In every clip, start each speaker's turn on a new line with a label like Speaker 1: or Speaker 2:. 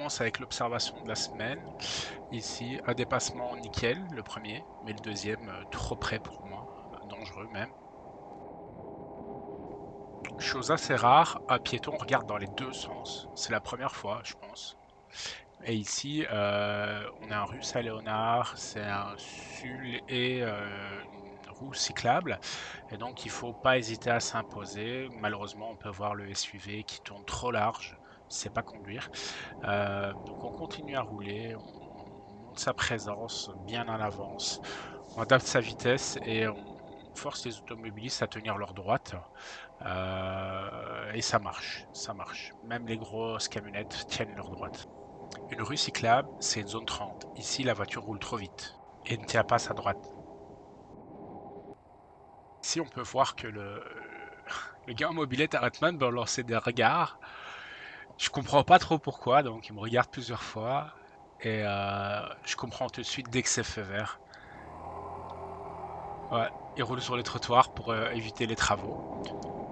Speaker 1: commence avec l'observation de la semaine. Ici, un dépassement nickel, le premier, mais le deuxième trop près pour moi, dangereux même. Chose assez rare, un piéton regarde dans les deux sens. C'est la première fois, je pense. Et ici, on a un rue Saint-Léonard, c'est un SUL et une roue cyclable. Et donc, il ne faut pas hésiter à s'imposer. Malheureusement, on peut voir le SUV qui tourne trop large, ne sait pas conduire. Donc, on continue à rouler, on monte sa présence bien en avance, on adapte sa vitesse et on force les automobilistes à tenir leur droite. Et ça marche, ça marche. Même les grosses camionnettes tiennent leur droite. Une rue cyclable, c'est une zone 30. Ici, la voiture roule trop vite et ne tient pas sa droite. Ici, on peut voir que le gars en mobilette arrête même de lancer des regards. Je comprends pas trop pourquoi, donc il me regarde plusieurs fois. Et je comprends tout de suite dès que c'est feu vert. Ouais, il roule sur les trottoirs pour éviter les travaux.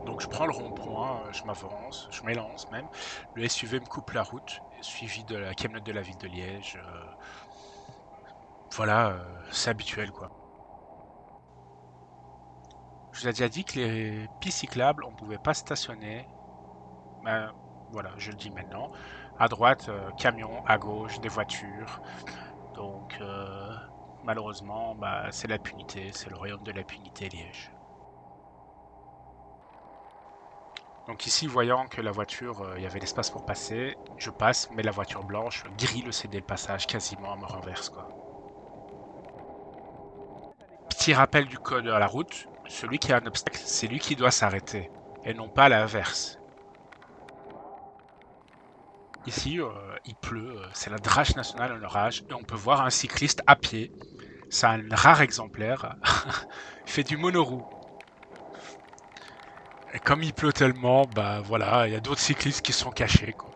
Speaker 1: Donc je prends le rond-point, je m'avance, je m'élance même. Le SUV me coupe la route, suivi de la camionnette de la ville de Liège. Voilà, c'est habituel quoi. Je vous ai déjà dit que les pistes cyclables, on ne pouvait pas stationner. Ben, voilà, je le dis maintenant. À droite, camions, à gauche, des voitures. Donc, malheureusement, bah, c'est l'impunité, c'est le royaume de l'impunité, Liège. Donc ici, voyant que la voiture, il y avait l'espace pour passer, je passe, mais la voiture blanche grille le CD le passage quasiment à me renverse, quoi. Petit rappel du code à la route, celui qui a un obstacle, c'est lui qui doit s'arrêter, et non pas l'inverse. Ici, il pleut, c'est la drache nationale en orage, et on peut voir un cycliste à pied. C'est un rare exemplaire. Il fait du monoroue. Et comme il pleut tellement, bah voilà, il y a d'autres cyclistes qui sont cachés, quoi.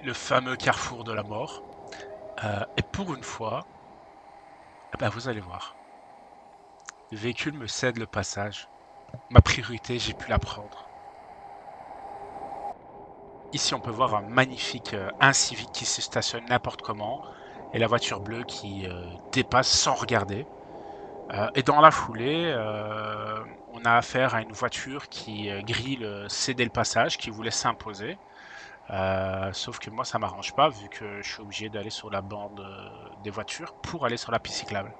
Speaker 1: Le fameux carrefour de la mort. Et pour une fois, bah vous allez voir. Le véhicule me cède le passage. Ma priorité, j'ai pu la prendre. Ici, on peut voir un magnifique Civic qui se stationne n'importe comment et la voiture bleue qui dépasse sans regarder. Et dans la foulée, on a affaire à une voiture qui grille céder le passage, qui voulait s'imposer. Sauf que moi, ça m'arrange pas vu que je suis obligé d'aller sur la bande des voitures pour aller sur la piste cyclable.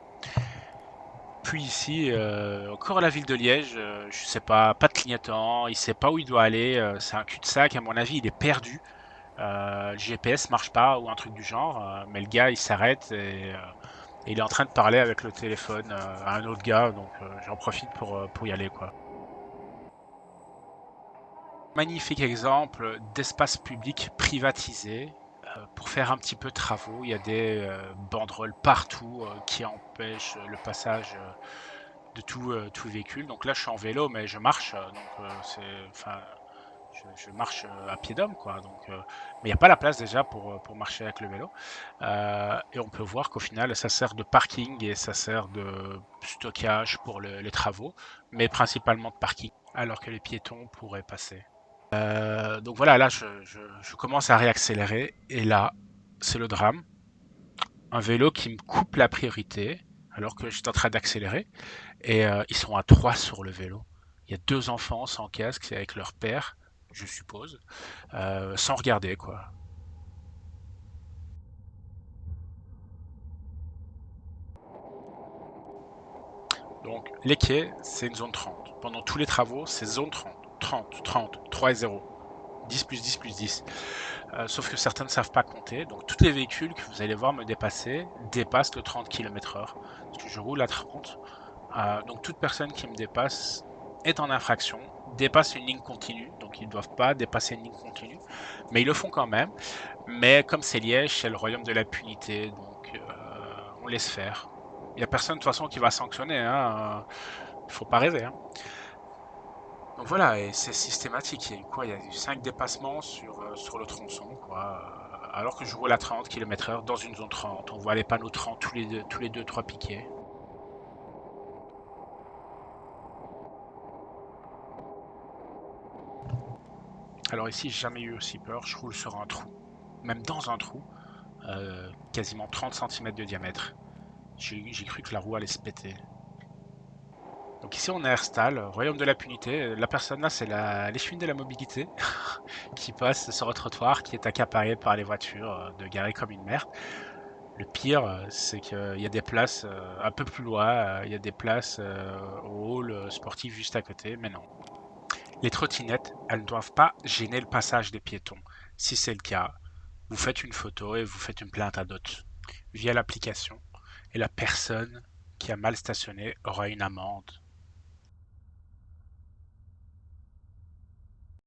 Speaker 1: Puis ici, encore la ville de Liège, je sais pas de clignotant, il sait pas où il doit aller, c'est un cul-de-sac, à mon avis, il est perdu. Le GPS marche pas ou un truc du genre, mais le gars il s'arrête et il est en train de parler avec le téléphone à un autre gars, donc j'en profite pour y aller quoi. Magnifique exemple d'espace public privatisé pour faire un petit peu de travaux. Il y a des banderoles partout qui empêchent le passage de tout véhicule. Donc là, je suis en vélo, mais je marche, enfin, je marche à pied d'homme, quoi. Donc, mais il n'y a pas la place déjà pour marcher avec le vélo. Et on peut voir qu'au final, ça sert de parking et ça sert de stockage pour les travaux, mais principalement de parking, alors que les piétons pourraient passer. Donc voilà, là, je commence à réaccélérer et là, c'est le drame. Un vélo qui me coupe la priorité alors que j'étais en train d'accélérer. Et ils sont à 3 sur le vélo. Il y a deux enfants sans casque, c'est avec leur père, je suppose, sans regarder quoi. Donc les quais, c'est une zone 30. Pendant tous les travaux, c'est zone 30. 30, 30, 3 et 0. 10 plus 10 plus 10. Sauf que certains ne savent pas compter. Donc tous les véhicules que vous allez voir me dépasser dépassent le 30 km/h. Parce que je roule à 30. Donc toute personne qui me dépasse est en infraction, dépasse une ligne continue. Donc ils ne doivent pas dépasser une ligne continue. Mais ils le font quand même. Mais comme c'est Liège, c'est le royaume de l'impunité. Donc on laisse faire. Il n'y a personne de toute façon qui va sanctionner. Hein. Faut pas rêver. Hein. Donc voilà, et c'est systématique. Il y a eu quoi? Il y a eu 5 dépassements sur le tronçon, quoi. Alors que je roule à 30 km/h dans une zone 30. On voit les panneaux 30 tous les 2-3 piquets. Alors ici, j'ai jamais eu aussi peur, je roule sur un trou. Même dans un trou, quasiment 30 centimètres de diamètre. J'ai cru que la roue allait se péter. Donc ici on est à Herstal, royaume de l'impunité. La personne là c'est l'échevine de la mobilité qui passe sur le trottoir, qui est accaparé par les voitures, de garer comme une merde. Le pire, c'est qu'il y a des places un peu plus loin, il y a des places au hall sportif juste à côté, mais non. Les trottinettes, elles ne doivent pas gêner le passage des piétons. Si c'est le cas, vous faites une photo et vous faites une plainte à DOT via l'application. Et la personne qui a mal stationné aura une amende